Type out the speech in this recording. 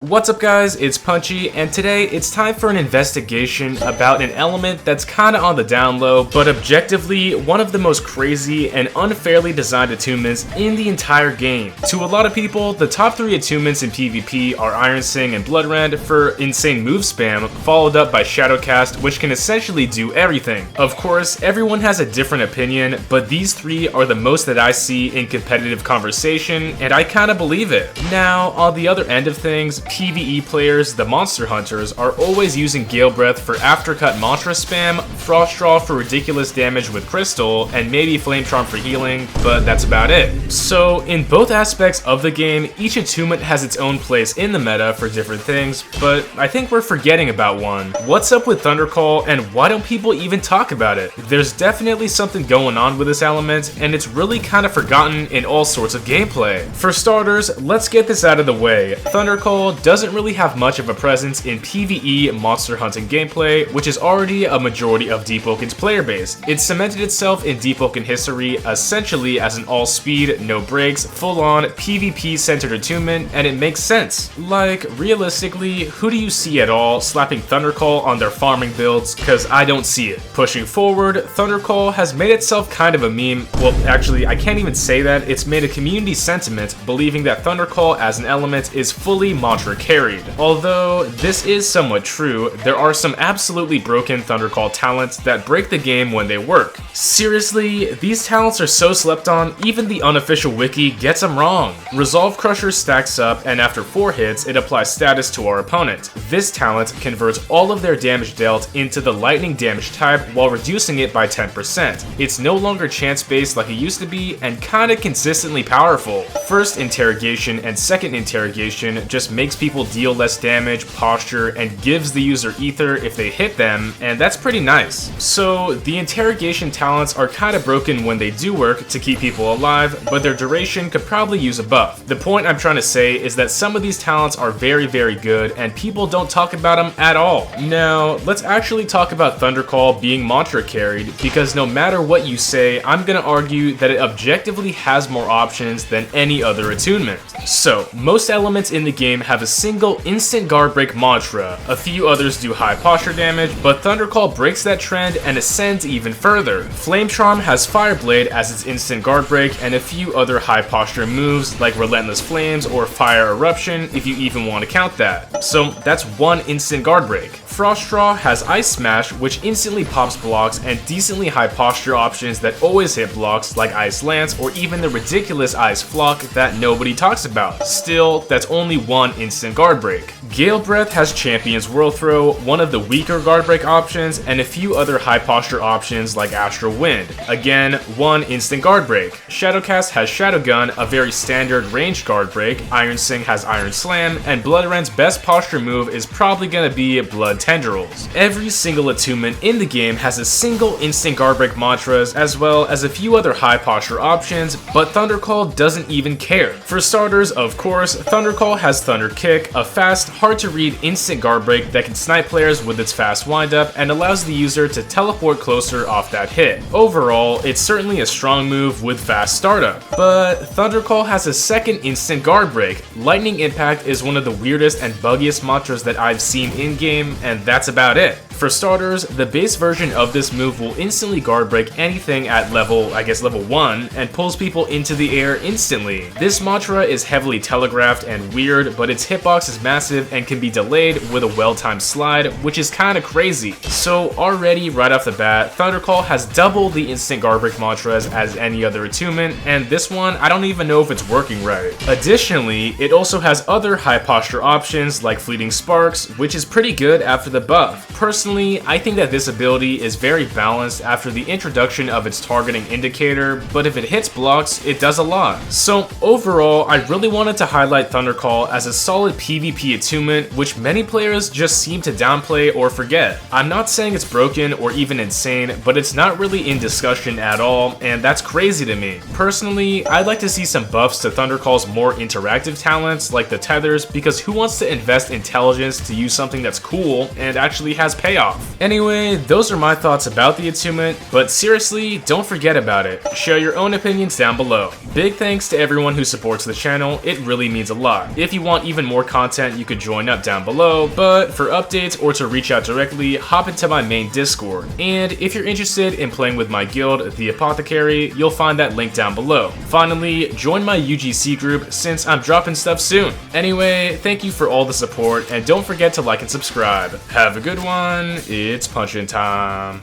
What's up guys, it's Punchy, and today it's time for an investigation about an element that's kinda on the down low, but objectively one of the most crazy and unfairly designed attunements in the entire game. To a lot of people, the top 3 attunements in PvP are Iron Sing and Bloodrend for insane move spam, followed up by Shadowcast, which can essentially do everything. Of course, everyone has a different opinion, but these 3 are the most that I see in competitive conversation, and I kinda believe it. Now, on the other end of things, PvE players, the Monster Hunters, are always using Gale Breath for aftercut mantra spam, Frost Draw for ridiculous damage with Crystal, and maybe Flame Charm for healing, but that's about it. So, in both aspects of the game, each attunement has its own place in the meta for different things, but I think we're forgetting about one. What's up with Thundercall, and why don't people even talk about it? There's definitely something going on with this element, and it's really kinda forgotten in all sorts of gameplay. For starters, let's get this out of the way. Thundercall doesn't really have much of a presence in PvE monster hunting gameplay, which is already a majority of Deepwoken's player base. It cemented itself in Deepwoken history essentially as an all-speed, no breaks, full-on PvP-centered attunement, and it makes sense. Like, realistically, who do you see at all slapping Thundercall on their farming builds? Cause I don't see it. Pushing forward, Thundercall has made itself kind of a meme. Well, actually, I can't even say that. It's made a community sentiment believing that Thundercall as an element is fully mantra carried. Although this is somewhat true, there are some absolutely broken Thundercall talents that break the game when they work. Seriously, these talents are so slept on, even the unofficial wiki gets them wrong. Resolve Crusher stacks up, and after 4 hits, it applies status to our opponent. This talent converts all of their damage dealt into the lightning damage type while reducing it by 10%. It's no longer chance-based like it used to be, and kinda consistently powerful. First interrogation and second interrogation just makes people deal less damage, posture, and gives the user ether if they hit them, and that's pretty nice. So the interrogation talents are kinda broken when they do work to keep people alive, but their duration could probably use a buff. The point I'm trying to say is that some of these talents are very good, and people don't talk about them at all. Now, let's actually talk about Thundercall being mantra carried, because no matter what you say, I'm gonna argue that it objectively has more options than any other attunement. So, most elements in the game have a single instant guard break mantra. A few others do high posture damage, but Thundercall breaks that trend and ascends even further. Flame Charm has Fireblade as its instant guard break, and a few other high posture moves like Relentless Flames or Fire Eruption, if you even want to count that. So that's one instant guard break. Frost Draw has Ice Smash, which instantly pops blocks, and decently high posture options that always hit blocks like Ice Lance or even the ridiculous Ice Flock that nobody talks about. Still, that's only one instant guard break. Gale Breath has Champion's Whirl Throw, one of the weaker guard break options, and a few other high posture options like Astral Wind. Again, one instant guard break. Shadowcast has Shadow Gun, a very standard ranged guard break, Iron Sing has Iron Slam, and Bloodrend's best posture move is probably gonna be Blood Tendrils. Every single attunement in the game has a single instant guard break mantras as well as a few other high posture options, but Thundercall doesn't even care. For starters, of course, Thundercall has Thunder Kick, a fast, hard to read instant guard break that can snipe players with its fast windup and allows the user to teleport closer off that hit. Overall, it's certainly a strong move with fast startup. But Thundercall has a second instant guard break. Lightning Impact is one of the weirdest and buggiest mantras that I've seen in-game, and that's about it. For starters, the base version of this move will instantly guard break anything at level 1, and pulls people into the air instantly. This mantra is heavily telegraphed and weird, but its hitbox is massive and can be delayed with a well-timed slide, which is kinda crazy. So already, right off the bat, Thundercall has double the instant guard break mantras as any other attunement, and this one, I don't even know if it's working right. Additionally, it also has other high posture options like Fleeting Sparks, which is pretty good after the buff. Personally, I think that this ability is very balanced after the introduction of its targeting indicator, but if it hits blocks, it does a lot. So overall, I really wanted to highlight Thundercall as a solid PvP attunement, which many players just seem to downplay or forget. I'm not saying it's broken or even insane, but it's not really in discussion at all, and that's crazy to me. Personally, I'd like to see some buffs to Thundercall's more interactive talents like the tethers, because who wants to invest intelligence to use something that's cool and actually has payoff? off. Anyway, those are my thoughts about the attunement, but seriously, don't forget about it. Share your own opinions down below. Big thanks to everyone who supports the channel, it really means a lot. If you want even more content, you could join up down below, but for updates or to reach out directly, hop into my main Discord. And if you're interested in playing with my guild, the Apothecary, you'll find that link down below. Finally, join my UGC group since I'm dropping stuff soon. Anyway, thank you for all the support, and don't forget to like and subscribe. Have a good one, it's punchin' time.